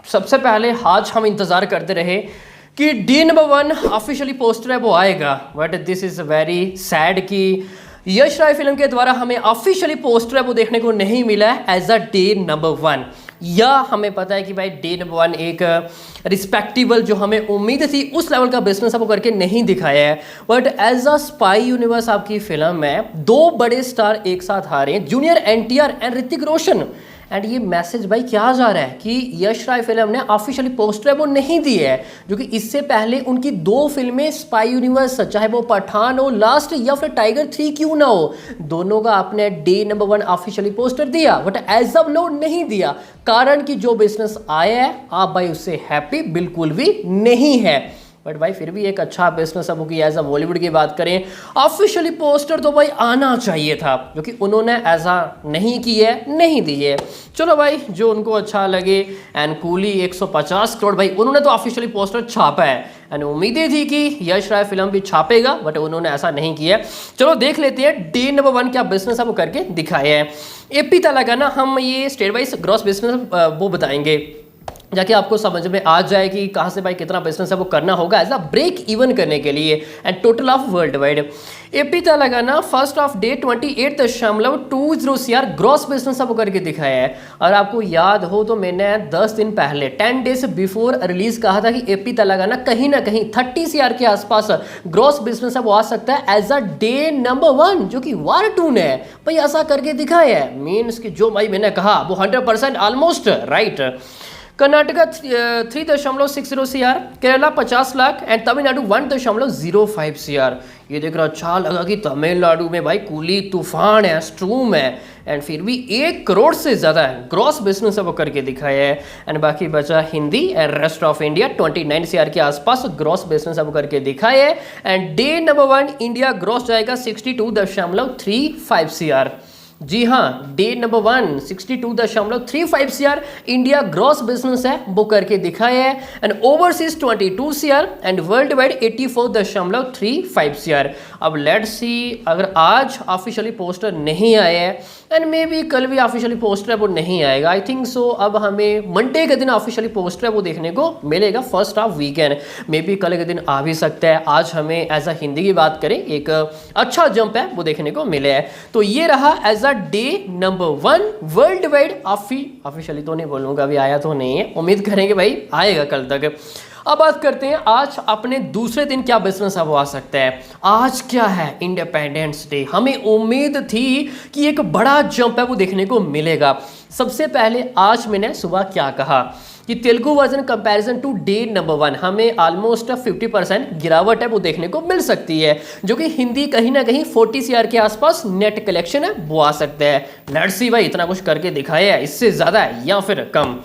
सबसे पहले आज हम इंतज़ार करते रहे कि डे नंबर 1 ऑफिशियली पोस्टर है वो आएगा, but this is very sad कि यश राय फिल्म के द्वारा हमें ऑफिशियली पोस्टर है वो देखने को नहीं मिला है एज अ डे नंबर 1। या हमें पता है कि भाई डे नंबर 1 एक रिस्पेक्टिबल जो हमें उम्मीद थी उस लेवल का बिजनेस आपको करके नहीं दिखाया है, but as a spy universe आपकी फिल्म में 2 बड़े स्टार एक साथ आ रहे हैं, junior NTR and Hrithik Roshan. And ये मैसेज भाई क्या जा रहा है कि यश राय फिल्म ने ऑफिशियली पोस्टर वो नहीं दी है, जो कि इससे पहले उनकी 2 फिल्में स्पाई यूनिवर्स, चाहे वो पठान हो लास्ट या फिर टाइगर 3 क्यों ना हो, दोनों का आपने डे नंबर 1 ऑफिशियली पोस्टर दिया, बट एज ऑफ नो नहीं दिया। कारण कि जो बिजनेस आया है आप भाई उससे हैप्पी बिल्कुल भी नहीं है, बट भाई फिर भी एक अच्छा बिजनेस अब कि एज अ बॉलीवुड की बात करें ऑफिशियली पोस्टर तो भाई आना चाहिए था, जो कि उन्होंने ऐसा नहीं किया है, नहीं दी है। चलो भाई जो उनको अच्छा लगे। एंड कूली 150 करोड़ भाई उन्होंने तो ऑफिशियली पोस्टर छापा है एंड उम्मीदें थी कि यश राय फिल्म भी छापेगा, बट उन्होंने ऐसा नहीं किया। चलो देख लेते हैं डे नंबर 1 क्या बिजनेस अब करके दिखाया है। एपी तेलंगाना हम ये स्टेट वाइज ग्रॉस बिजनेस वो बताएंगे जाके आपको समझ में आ जाए कि कहाँ से भाई कितना बिजनेस है वो करना होगा एज अ ब्रेक इवन करने के लिए and total of world wide. AP Telangana first of day 28.20 CR gross business अब करके दिखाया है। और आपको याद हो तो मैंने 10 दिन पहले 10 डेज बिफोर रिलीज कहा था कि एपी तेलंगाना कहीं ना कहीं 30 CR के आसपास ग्रॉस बिजनेस अब आ सकता है एज अ डे नंबर 1, जो कि वार 2 ने भाई ऐसा करके दिखाया है। मीन्स कि जो भाई मैंने कहा वो 100% almost right. Karnataka 3.60 CR, Kerala 50 lakh and Tamil Nadu 1.05 CR। ये देखकर अच्छा लगा कि तमिलनाडु में भाई कूली तूफान है, स्ट्रूम है, एंड फिर भी 1 करोड़ से ज़्यादा है ग्रॉस बिजनेस अब करके दिखाया है। एंड बाकी बचा Hindi and rest of India 29 CR के आसपास ग्रॉस बिजनेस अब करके दिखाया है। And day number 1 India gross जाएगा 62.35 CR। जी हाँ, day number 1 62.35 CR India gross business है वो करके दिखाया है। And overseas 22 CR and world wide 84.35 CR। अब लेट्स सी अगर आज ऑफिशियली पोस्टर नहीं आया है एंड मे बी कल भी ऑफिशियली पोस्टर है वो नहीं आएगा, आई थिंक सो अब हमें मंडे के दिन ऑफिशियली पोस्टर है वो देखने को मिलेगा first of weekend. May be कल के दिन आ भी सकता है। आज हमें एज अ हिंदी की बात करें एक अच्छा जंप है वो देखने को मिले है। तो ये रहा as a day number 1 worldwide officially तो नहीं बोलूँगा, अभी आया तो नहीं है, उम्मीद करेंगे भाई आएगा कल तक। अब बात करते हैं आज अपने दूसरे दिन क्या बिजनेस अब आ सकता है। आज क्या है, इंडिपेंडेंस डे। हमें उम्मीद थी कि एक बड़ा जंप है वो देखने को मिलेगा। सबसे पहले आज मैंने सुबह क्या कहा कि Telugu version comparison to day number 1 हमें ऑलमोस्ट 50% गिरावट है वो देखने को मिल सकती है, जो कि हिंदी कहीं ना कहीं 40 CR के आसपास नेट कलेक्शन है वो आ सकता है। लेट्स सी भाई इतना कुछ करके दिखाया है, इससे ज़्यादा है या फिर कम।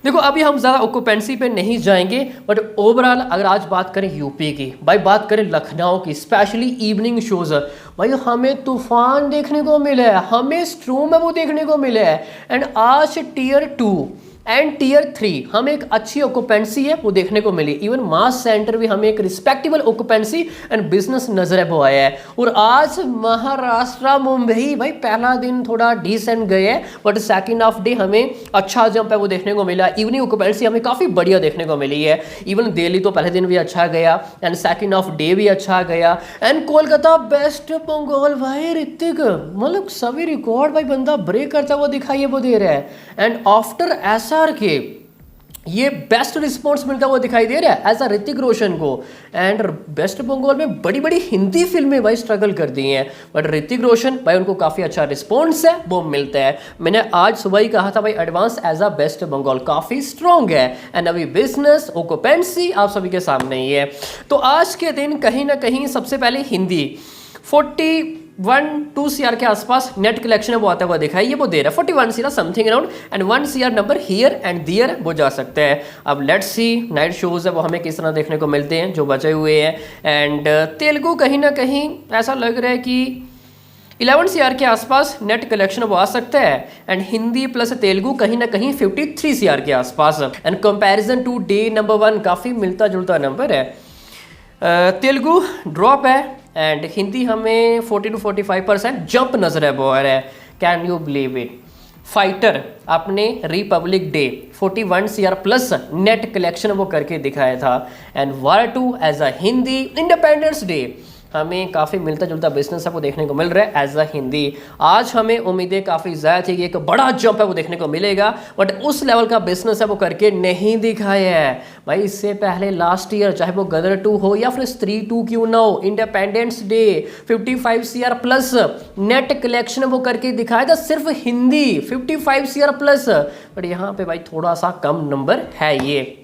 देखो अभी हम ज़्यादा ऑक्यूपेंसी पे नहीं जाएंगे, बट ओवरऑल अगर आज बात करें यूपी की, भाई बात करें लखनऊ की, स्पेशली इवनिंग शोज़, भाई हमें तूफान देखने को मिला है, हमें स्ट्रूम है वो देखने को मिला है। एंड आज टियर 2 एंड टियर 3 हमें एक अच्छी ऑक्यूपेंसी है वो देखने को मिली। इवन मास सेंटर भी हमें एक रिस्पेक्टेबल ऑक्यूपेंसी एंड बिजनेस नजर है वो आया है। और आज महाराष्ट्र मुंबई भाई पहला दिन थोड़ा डिसेंट गए हैं, बट सेकंड ऑफ डे हमें अच्छा जंप है वो देखने को मिला। इवनिंग ऑक्यूपेंसी हमें काफ़ी बढ़िया देखने को मिली है। इवन दिल्ली तो पहले दिन भी अच्छा गया एंड सेकंड ऑफ डे भी अच्छा गया। एंड कोलकाता वेस्ट बंगाल भाई ऋतिक मतलब सभी रिकॉर्ड भाई बंदा ब्रेक करता हुआ दिखाई वो दे रहा है। एंड आफ्टर ऐसा के ये बेस्ट रिस्पॉन्स मिलता हुआ दिखाई दे रहा है एज अ ऋतिक रोशन को। एंड वेस्ट बंगाल में बड़ी बड़ी हिंदी फिल्में भाई स्ट्रगल कर दी हैं, बट ऋतिक रोशन भाई उनको काफ़ी अच्छा रिस्पॉन्स है वो मिलता है। मैंने आज सुबह ही कहा था भाई advance as a West Bengal काफ़ी स्ट्रॉन्ग है। एंड अभी बिजनेस ऑक्यूपेंसी आप सभी के सामने ही है। तो आज के दिन कहीं ना कहीं सबसे पहले हिंदी 41-2 CR के आसपास नेट कलेक्शन है वो आता हुआ दिखा है, ये वो दे रहा है 41 CR something around and 1 CR number here and there वो जा सकता है। अब लेट्स सी नाइट शोज है वो हमें किस तरह देखने को मिलते हैं जो बचे हुए हैं। एंड तेलुगु कहीं ना कहीं ऐसा लग रहा है कि 11 CR के आसपास नेट कलेक्शन वो आ सकता है। एंड हिंदी प्लस तेलुगु कहीं ना कहीं 53 CR के आसपास। And comparison to day number 1 काफ़ी मिलता जुलता नंबर है। तेलुगु ड्रॉप है एंड हिंदी हमें 40 to 45% जंप नजर है वो आ रहा है। Can you believe it, fighter आपने republic day 41 CR plus net collection वो करके दिखाया था। And war 2 as a Hindi independence day हमें काफ़ी मिलता जुलता बिजनेस है वो देखने को मिल रहा है एज अ हिंदी। आज हमें उम्मीदें काफ़ी ज़्यादा थी कि एक बड़ा जंप है वो देखने को मिलेगा, बट उस लेवल का बिजनेस है वो करके नहीं दिखाया है भाई। इससे पहले लास्ट ईयर चाहे वो गदर 2 हो या फिर स्त्री 2 क्यों ना हो, independence day 55 CR plus net collection वो करके दिखाया था सिर्फ हिंदी 55 CR प्लस, बट यहाँ पे भाई थोड़ा सा कम नंबर है ये।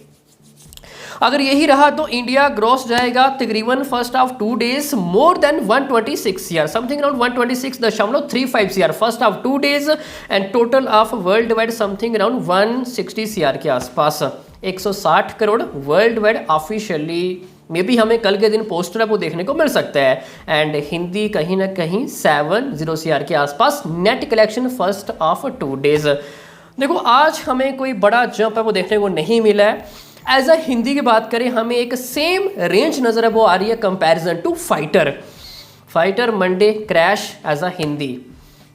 अगर यही रहा तो इंडिया ग्रॉस जाएगा तकरीबन first of 2 days more than 126 CR, something around 126.35 CR first of 2 days, and total of world wide something around 160 CR के आसपास, 160 crore world wide officially. May be हमें कल के दिन पोस्टर है वो देखने को मिल सकता है। एंड हिंदी कहीं ना कहीं 70 CR के आसपास net collection first of 2 days. देखो आज हमें कोई बड़ा जंप है वो देखने को नहीं मिला है। एज अ हिंदी की बात करें हमें एक सेम रेंज नजर है वो आ रही है comparison to Fighter Monday crash as a Hindi.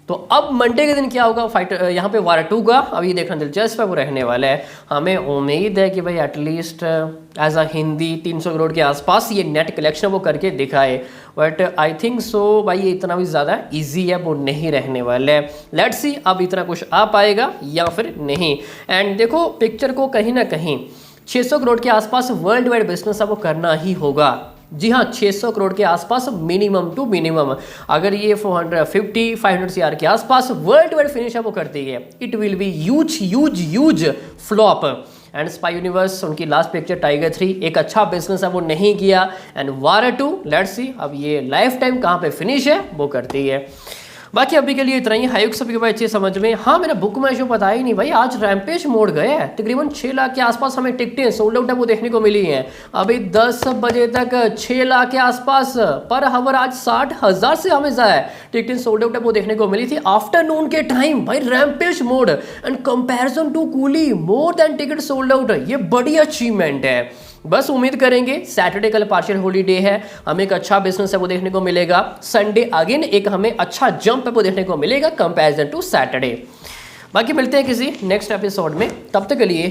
तो अब मंडे के दिन क्या होगा फाइटर यहाँ पे वार 2 का, अब ये देखना दिलचस्प है वो रहने वाला है। हमें उम्मीद है कि भाई at least as a Hindi 300 crore के आसपास ये नेट कलेक्शन वो करके दिखाए, बट आई थिंक सो भाई ये इतना भी ज़्यादा ईजी है वो नहीं रहने वाला है। लेट्स सी अब इतना कुछ आ पाएगा या फिर नहीं। एंड देखो पिक्चर को कहीं ना कहीं 600 करोड़ के आसपास वर्ल्ड वाइड बिजनेस है वो करना ही होगा। जी हाँ 600 करोड़ के आसपास मिनिमम टू मिनिमम। अगर ये 450-500 CR के आसपास वर्ल्ड वाइड फिनिश है वो करती है, it will be huge flop. And spy universe उनकी लास्ट पिक्चर टाइगर 3 एक अच्छा बिजनेस है वो नहीं किया। एंड वार 2 लेट्स सी अब ये लाइफ टाइम कहाँ पे फिनिश है वो करती है। बाकी अभी के लिए इतना ही। हाई सभी भाई अच्छे समझ में। हाँ मेरा बुक में शो पता ही नहीं भाई, आज रैम्पेज मोड़ गए हैं, तकरीबन 6 लाख के आसपास हमें टिकटें सोल्ड आउट है वो देखने को मिली हैं। अभी 10 बजे तक 6 लाख के आसपास पर हावर आज 60,000 से हमें ज़्यादा टिकटें सोल्ड आउट है वो देखने को मिली थी आफ्टरनून के टाइम। भाई rampage mode and comparison to Coolie more than ticket sold out, ये बड़ी अचीवमेंट है। बस उम्मीद करेंगे सैटरडे कल पार्शियल हॉलीडे है, हमें एक अच्छा बिजनेस है वो देखने को मिलेगा। संडे अगेन एक हमें अच्छा जंप है वो देखने को मिलेगा कंपैरिजन टू सैटरडे। बाकी मिलते हैं किसी नेक्स्ट एपिसोड में, तब तक के लिए